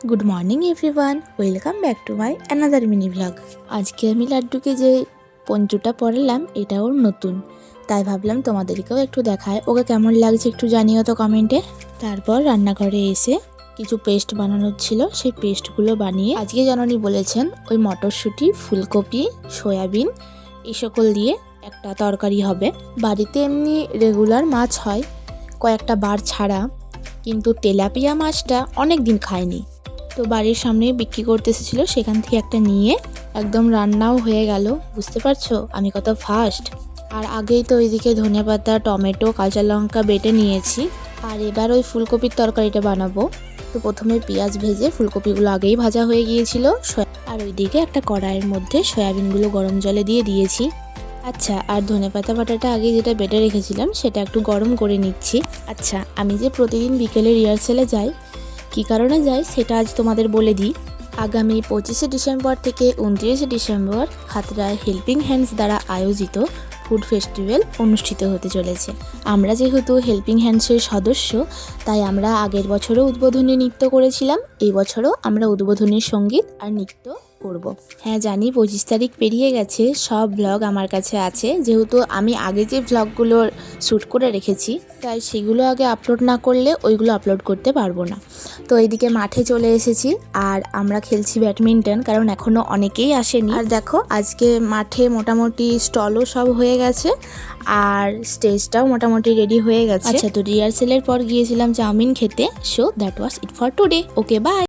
Good morning everyone, welcome back to my another mini vlog. আজকে আমি লাড্ডুকে যে পঞ্চুটা পরালাম এটা ওর নতুন, তাই ভাবলাম তোমাদেরকেও একটু দেখায়। ওকে কেমন লাগছে একটু জানিও তো কমেন্টে। তারপর রান্নাঘরে এসে কিছু পেস্ট বানানোর ছিল, সেই পেস্টগুলো বানিয়ে আজকে জননী বলেছেন ওই মটরশুঁটি, ফুলকপি, সয়াবিন এই সকল দিয়ে একটা তরকারি হবে। বাড়িতে এমনি রেগুলার মাছ হয় কয়েকটা বার ছাড়া, কিন্তু তেলাপিয়া মাছটা অনেক দিন খায়নি। তো বাড়ির সামনে বিক্রি করতে এসেছিলো, সেখান থেকে একটা নিয়ে একদম রান্নাও হয়ে গেল। বুঝতে পারছো আমি কত ফাস্ট। আর আগেই তো ওইদিকে ধনেপাতা, টমেটো, কাঁচা লঙ্কা বেটে নিয়েছি। আর এবার ওই ফুলকপির তরকারিটা বানাবো। তো প্রথমে পেঁয়াজ ভেজে ফুলকপিগুলো আগেই ভাজা হয়ে গিয়েছিল, আর ওইদিকে একটা কড়াইয়ের মধ্যে সয়াবিনগুলো গরম জলে দিয়ে দিয়েছি। আচ্ছা, আর ধনেপাতা বাটাটা আগে যেটা বেটে রেখেছিলাম সেটা একটু গরম করে নিচ্ছি। আচ্ছা, আমি যে প্রতিদিন বিকেলে রিহার্সেলে যাই, কী কারণে যাই সেটা আজ তোমাদের বলে দিই। আগামী 25শে ডিসেম্বর থেকে 29শে ডিসেম্বর খাতড়ায় হেল্পিং হ্যান্ডস দ্বারা আয়োজিত ফুড ফেস্টিভ্যাল অনুষ্ঠিত হতে চলেছে। আমরা যেহেতু হেল্পিং হ্যান্ডসের সদস্য, তাই আমরা আগের বছরও উদ্বোধনী নৃত্য করেছিলাম, এই বছরও আমরা উদ্বোধনী সঙ্গীত আর নৃত্য করব। হ্যাঁ জানি 25 তারিখ পেরিয়ে গেছে, সব ব্লগ আমার কাছে আছে, যেহেতু আমি আগে যে ব্লগগুলো শ্যুট করে রেখেছি তাই সেগুলো আগে আপলোড না করলে ওইগুলো আপলোড করতে পারবো না। তো এইদিকে মাঠে চলে এসেছি আর আমরা খেলছি ব্যাডমিন্টন, কারণ এখনও অনেকেই আসেনি। আর দেখো আজকে মাঠে মোটামুটি স্টলও সব হয়ে গেছে আর স্টেজটাও মোটামুটি রেডি হয়ে গেছে। আচ্ছা, তো রিহার্সেলের পর গিয়েছিলাম চাউমিন খেতে। So that was it for today. Okay bye.